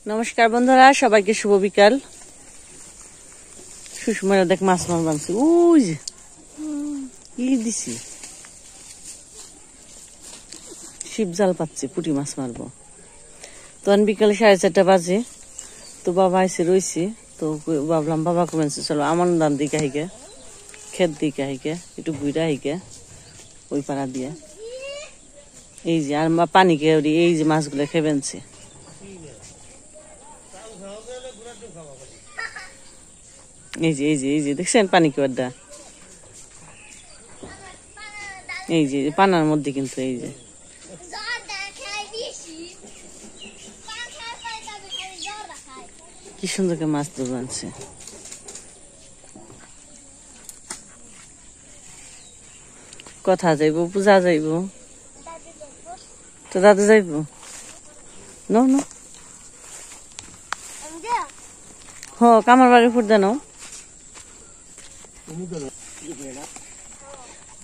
নমস্কার বন্ধুরা, সবাইকে শুভ বিকাল। সুষমারা দেখ মাছ মাছ বানছি, ওই যে দিছি শিব জাল পাচ্ছি, পুঁটি মাছ মারবো। তখন বিকালে 4:30 বাজে, তো বাবা এসে রয়েছে, তো ভাবলাম বাবা কমেছে চলো আমার দান দিকে হাইকে, ক্ষেত দিকে হাইকে, একটু ঘুরা হাইকে ওই পাড়া দিয়ে। এই যে আর পানি কে এই যে মাছগুলো খেবেনছে। এই যে দেখছেন পানি কেবারটা, এই যে পানার মধ্যে, কিন্তু এই যে কি সুন্দর করে মাছ তো বানছে। কথা যাইব, পূজা যাইব, তো দাদু যাইব নো নো হ কামার বাড়ি ফুট দেন।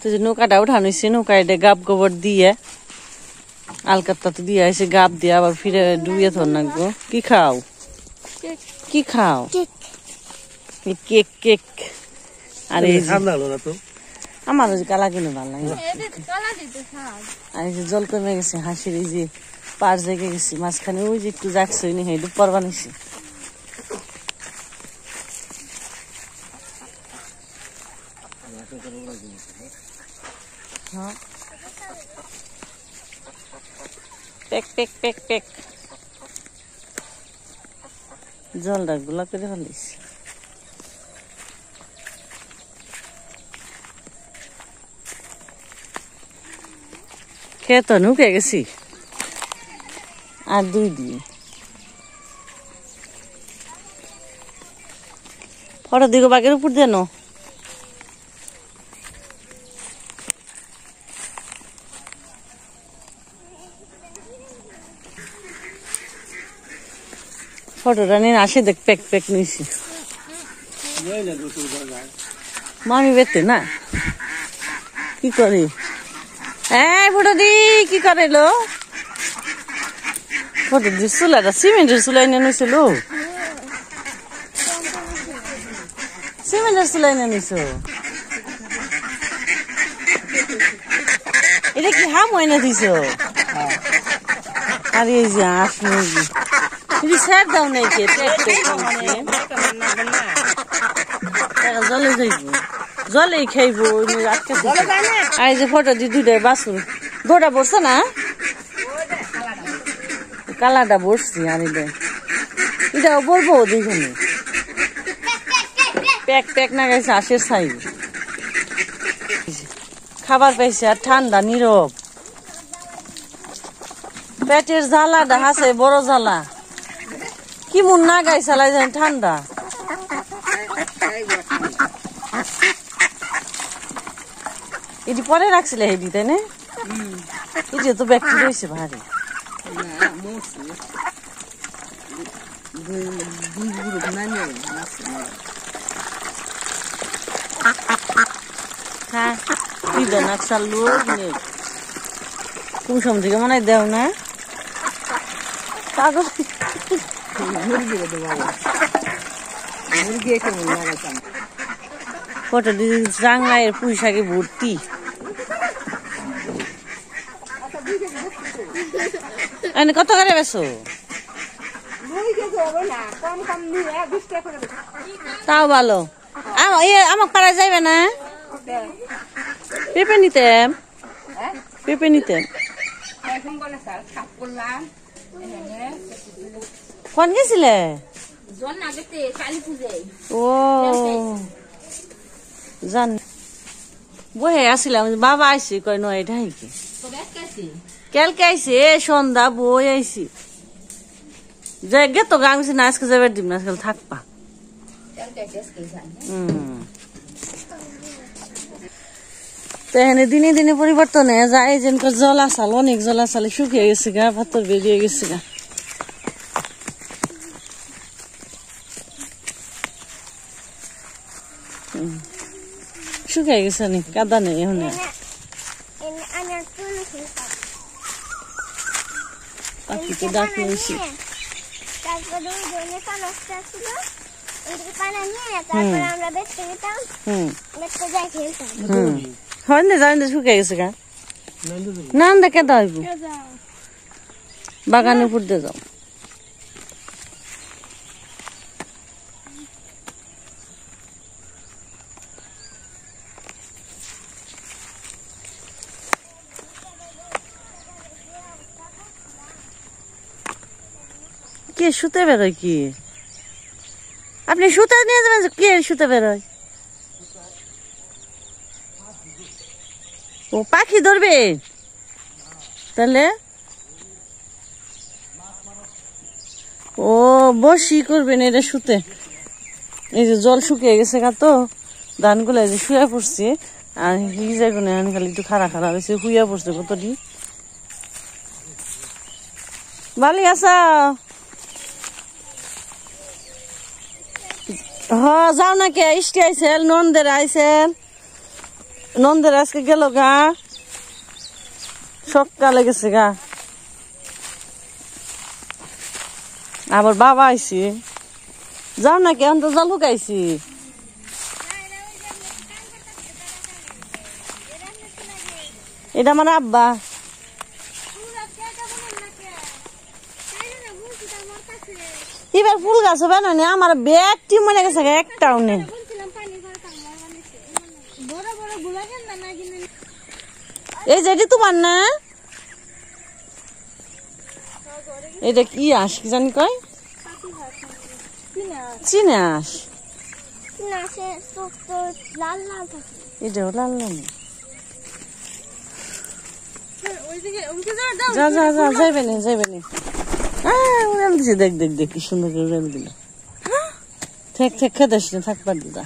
তো যে নৌকাটা উঠানো হয়েছে, নৌকা এটা গাব গোবর দিয়ে আলকাত্তা তো দিয়ে আছে, গাব দিয়ে আবার ফিরে ডুবিয়ে ধর নাকবো। কি খাও কি খাও? Cake cake. আর এই আমার কালা কিনে ভালো লাগে। আর এই যে জল কমে গেছে, হাসির এই যে পার জেগে গেছি মাঝখানে, ওই যে একটু রাখছে ডুপার বানিয়েছি। পেক পেক পেক পেক জলটা গুলা করে ফেলিস। খেয়ে তো নুকে গেছি আর 2 দিন। ফটো দিকে বাগের উপর দেন। ফটোটা নিয়ে আসে দেখ, পেক পেক নিয়েছি মামি বেতে না কি করে। হ্যাঁ ফটো দি কি করে লো, ফটো দি চুলাটা সিমেন্টের চুলাই নিয়ে নিয়েছিল, সিমেন্টের চুলাই নিয়ে নিয়েছ। এটা কি হাম হয় না দিছ? আর এই যে আস মুরগি স্যার দাও নাই কে জলে যাইব, জলে খাইব। আর এই যে ফটো দি 2টা বাসুর, 2টা বসছে না, কালাটা বসছি। আর এটাও বলবো দুইখানে প্যাক প্যাক না গেছে আশের সাই খাবার পাইছে। আর ঠান্ডা নীরব, পেটের জ্বালাটা হাসে বড় জ্বালা, কি মন না গাই চালাই যায় ঠান্ডা। এটি পরে রাখছিলে হেডি তাই না? এটি তো ব্যাগটি রয়েছে ভারী। হ্যাঁ চালু কোন সময় থেকে মনে হয় দেও না কাগজ। ফটো দিয়ে জাংলায় পুঁই শাকে ভর্তি। কত করে বেছো? তাও ভালো। আমাকে পারা যাইবে না? পেঁপে নিতে, পেঁপে নিতে কোন গেছিলে? ও জান বহে আসছিলাম, বাবা আইসি কয় নয় এটা হাইকে কালকে আইসি সন্ধ্যা বই আইসি গে তো গাছি না, আজকে যাবে দিম না, আজকাল থাকবা। তো এখানে দিনে দিনে পরিবর্তন হয়ে যায়। যেন জলাশাল, অনেক জলাশালে শুকিয়ে গেছে গা, পাথর বেরিয়ে গেছে গা। শুকিয়ে গেছে অনেক, কাদা নেই এখন। পাখিতে ডাক নিয়েছি। তারপরে ওই জন্য কানসটা ছিল ওইদিকে পানা নিয়ে তারপর আমরা বেচতে যেতাম বেচতে যাই খেলতাম হয় না জানি না শুকিয়ে গেছে গা না না কে দাও বাগানে উপর দিয়ে যাও কে শুতে বেরোয় কি আপনি শুতে নিয়ে যাবেন কে শুতে বেরোয় ও পাখি ধরবে তাহলে ও বসি করবেন এটা শুতে এই যে জল শুকিয়ে গেছে গা তো ধানগুলো যে শুয়ে পড়ছে আর হিজা গুনে খালি একটু খারাপ খারাপ হয়েছে শুয়ে পড়ছে কতটি ভালো আসা হ্যাঁ যাও না কে ইষ্টি আইসেল নন্দের আইসেল নন্দের আজকে গেল গা সকালে গেছে গা আবার বাবা আইসি যাও না কে অন্ত জল হুকাইছি এটা আমার আব্বা এবার ফুল গাছ হবে না আমার ব্যাগটি মনে গেছে একটাও নেই এই যে এটি তোমার না এটা কি আস কি জানি কয় চিনাস এটাও লাল লাল যা যা যা যাইবে না যাইবে না উড়াল দিছে দেখ দেখ দেখ কি সুন্দর করে উড়াল দিল থাক থাক খেদাস না থাকবার দিদা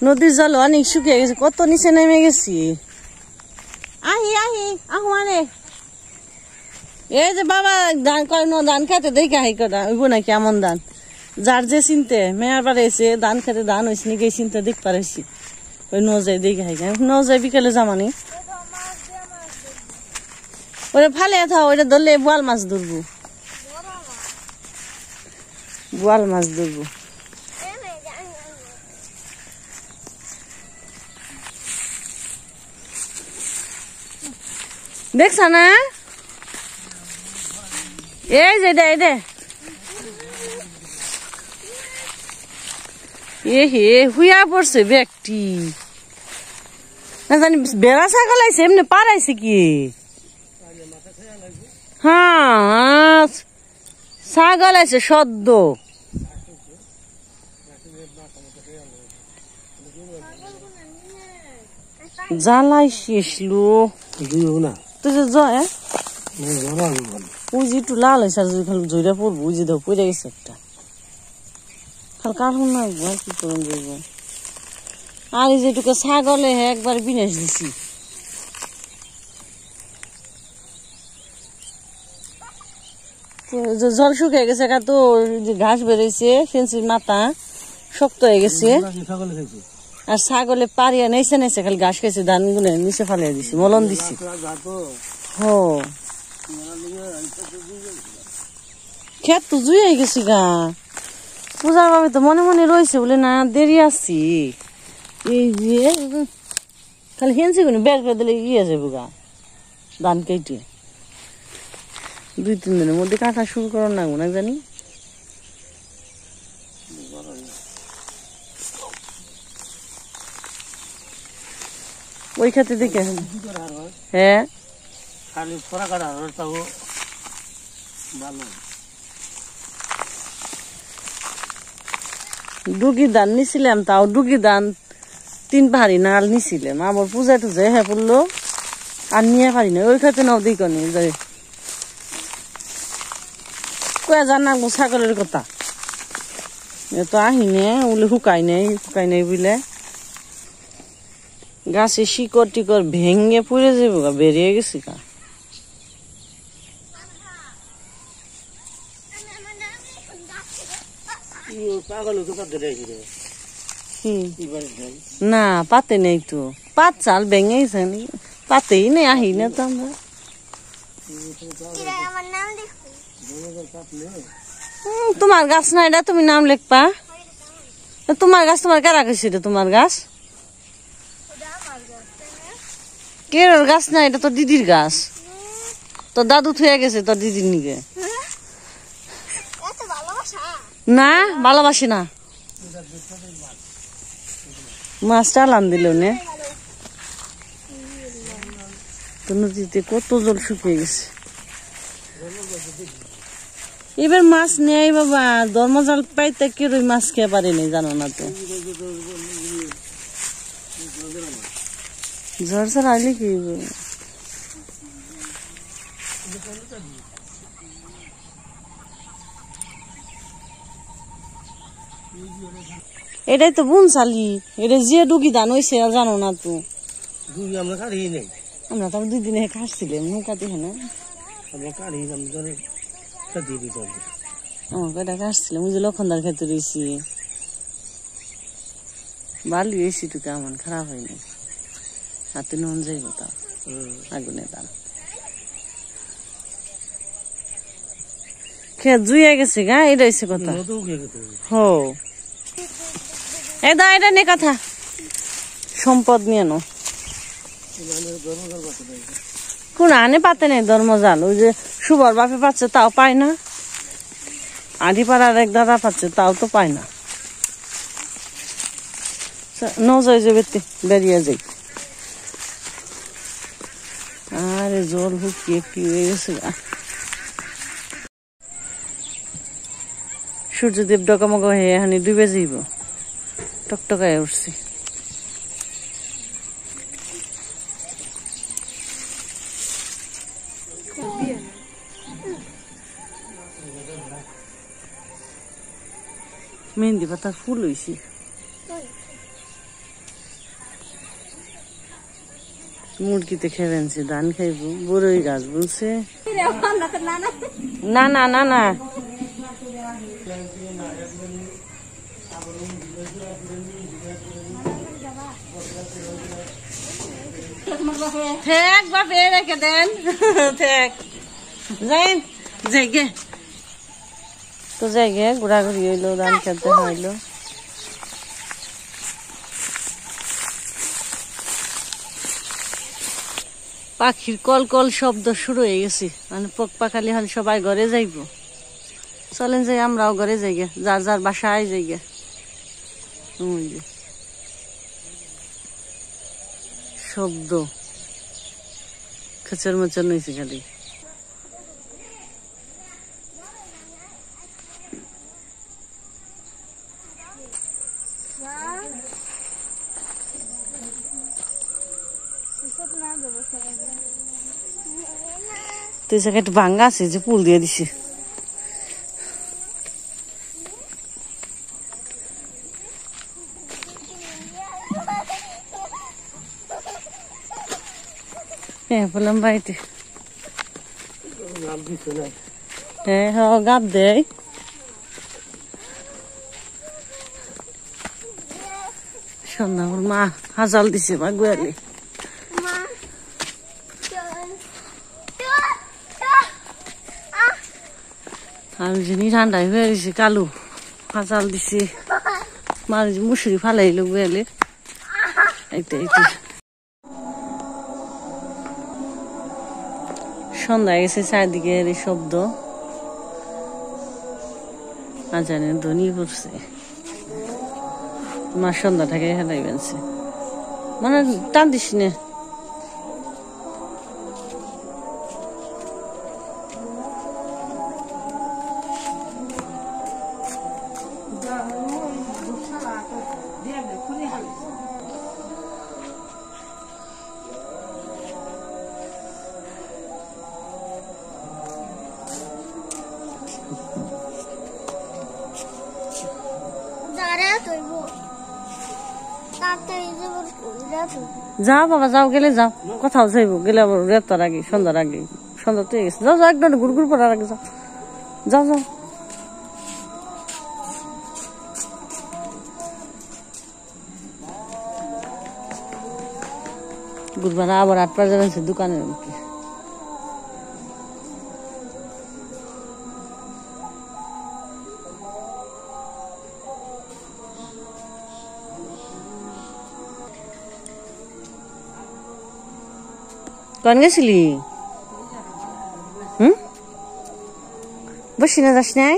নদীর জল অনেক শুকিয়ে গেছে কত নিচে নেমে গেছি আহি আহি আহ মানে এই যে বাবা ধান কয় ধান খেতে দেখে হাই করা ওইব না কেমন ধান যার যে চিনতে মেয়ার পারে এসে ধান খেতে ধান হয়েছে নাকি এই চিনতে দেখ পারেছি ওই নজাই দেখে হাই নজাই বিকেলে জামানি ওটা ফালে থাও ওইটা ধরলে বোয়াল মাছ ধরবো বোয়াল মাছ ধরবো দেখছ না এই যে দে দে এ হে হুইয়া পড়ছে ব্যক্তি না জানি বেড়া ছাগল আইছে এমনি পারাইছে কি হ্যাঁ ছাগল আছে সদ্য জ্বালাই শেষলো তুই যে জয় উজি একটু লাল হয়েছে আর যদি খালি জয়টা পড়বো উজি দাও পড়ে গেছে একটা খালি কাঠুন না কি করুন যাবো আর এই যেটুকু ছাগলে একবার বিনাশ দিছি জল শুকিয়ে গেছে তো ঘাস বেড়েছে ফেন্সির মাথা শক্ত হয়ে গেছে আর ছাগলে পারিয়া নেছে নেছে খালি ঘাস খেয়েছে ধান গুনে নিচে ফালিয়ে দিছি মলন দিছি হো খেত তো জুই হয়ে গেছি গা পূজার ভাবে তো মনে মনে রয়েছে বলে না দেরি আসছি এই যে খালি ফেন্সি গুনে বের করে দিলে ইয়ে যাবো গা ধান কেটে 2-3 দিনের মধ্যে কাটা শুরু করার না না জানি ওই খাতে দেখে হ্যাঁ খালি ফোড়া কাটা তাও ভালো ডুগি ধান নিছিলাম তাও ডুগি ধান 3 পাহাড়ি নাল নিছিলাম আবার পূজা টুজা হ্যাঁ পড়লো আর নিয়ে পারি না ওই খাতে নাও দিক যাই কয়া জানা ছাগলের কথা তো আহিনে ওগুলো শুকাই নাই বুঝলে গাছে শিকড় টিকড় ভেঙে পড়ে যাবো গা বেরিয়ে গেছি গা না পাতে নেই তো, পাত চাল ভেঙেছে, পাতেই নেই, আহি না তো আমরা। তোমার গাছ না এটা, তুমি নাম লিখবা। তোমার গাছ তোমার কারা কইছে এটা তোমার গাছ? কেরোর গাছ না, এটা তোর দিদির গাছ। তোর দাদু থুয়ে গেছে তোর দিদির নিকে। না ভালোবাসি না, মাছটা আলাম দিল নে। তো নদীতে কত জল শুকিয়ে গেছে। এবার মাছ নেই বাবা, ধর্মজাল পাইতে কেরোই মাছ খেয়ে পারিনি, জানো না তো। ঝড় ঝড় আইলে কি এটাই তো বুন চালি, এটা যে ডুগি ধান হয়েছে জানো না তো। আমরা তো 2 দিনে কাটছিলাম নৌকাতে, হ্যাঁ কটা কাটছিলাম, ওই যে লক্ষণদার খেতে রয়েছি। বালি হয়েছি তো কেমন খারাপ হয়নি, হাতে নুন যাইব তাও আগুনে দাম। খেত জুইয়া গেছে গা, এটা হয়েছে কথা। হো এই দা, এটা নিয়ে কথা, সম্পদ নিয়ে নো। কোন আনে পাতে নেই ধর্মজাল, ওই যে সুবর বাপে পাচ্ছে তাও পায় না, আধি পাড়ার এক দাদা পাচ্ছে তাও তো পায় না। নজয় যে বেরিয়ে যাই। আরে জল হুকিয়ে কি হয়ে গেছে। সূর্যদেব ডকামকা হয়ে এখানে ডুবে যাইব, টকটকায় উঠছে। মেহেন্দি পাতার ফুল হয়েছে। মুরগিতে খেয়েছে, ধান খাইব, বড়ই গাছ বলছে। না না না না, থাক বাপে রেখে দেন, থাক যাই যাই গে তো, যাই গে ঘোরাঘুরি হইলো, ধান খেতে হইলো। পাখির কল কল শব্দ শুরু হয়ে গেছে, মানে পাখালি হন সবাই ঘরে যাইব। চলেন যাই, আমরাও ঘরে যাই গে, যার যার বাসায় যাই গে। শব্দ খেচর মেচর নইছে খালি। তো এই জায়গায় একটা ভাঙ্গা আছে যে পুল দিয়ে দিছে। হ্যাঁ বললাম বাড়িতে, হ্যাঁ হ্যাঁ গাপ দেয়। সন্ধ্যা ওর মা হাজাল দিছে বা গোয়ালে। আর যিনি ঠান্ডায় হয়ে গেছে কালু, হাজাল দিছে, মার মুসুরি ফালাইলো গোয়ালে। এইটা এইটা সন্ধ্যা গেছে, চারদিকে এই শব্দ, আজানের ধ্বনি পড়ছে। মার সন্ধ্যাটাকে হেলাই বেনছে, মানে টান দিস নে। যাও বাবা যাও, গেলে যাও, কোথাও যাইব গেলে আবার রেতার আগে, সন্ধ্যার আগে, সন্ধ্যা তো গেছে। যাও যাও, একদম ঘুরঘুর পড়ার আগে যাও, যাও যাও। বুধবার আবার 8 বাজে আছে দোকানের মধ্যে। কখন গেছিলি? বসি না যাস নাই?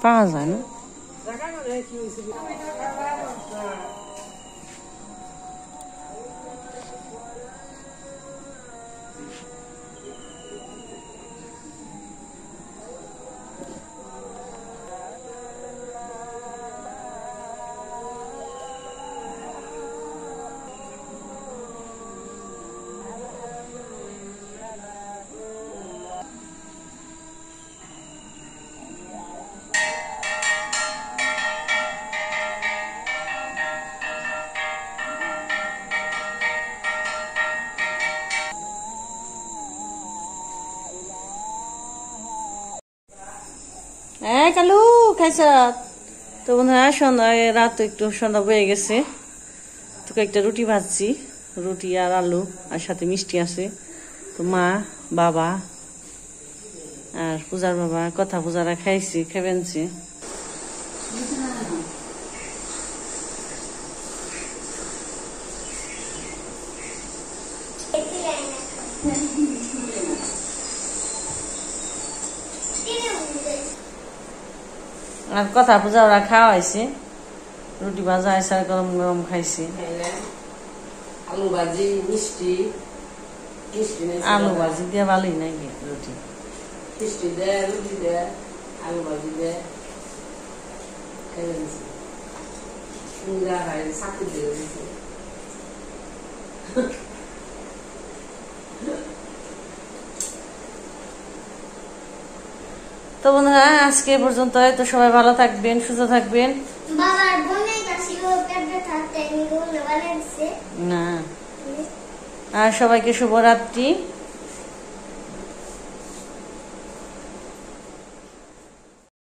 পাওয়া যায় না। কালু খাইছ? তো বন্ধুরা সন্ধ্যা রাত একটু সন্ধ্যা বয়ে গেছে, তোকে একটা রুটি ভাজছি, রুটি আর আলু আর সাথে মিষ্টি আছে। তো মা বাবা আর পূজার বাবা কথা পূজারা খাইছি খেবেনছি। আর কথা পূজা ওরা খাওয়া হয়েছে, রুটি ভাজা হয়েছে আর গরম গরম খাইছি। আলু ভাজি মিষ্টি, আলু ভাজি দিয়ে ভালোই নাকি রুটি, মিষ্টি দেয় রুটি দেয় আলু ভাজি দেয় চাকরি দিয়ে দিচ্ছে। তো বন্ধুরা আজকে পর্যন্ত, তো সবাই ভালো থাকবেন, সুস্থ থাকবেন। বাবার বোনের কাছে পেটে থাকতে ভালো লাগছে না, আর সবাইকে শুভরাত্রি।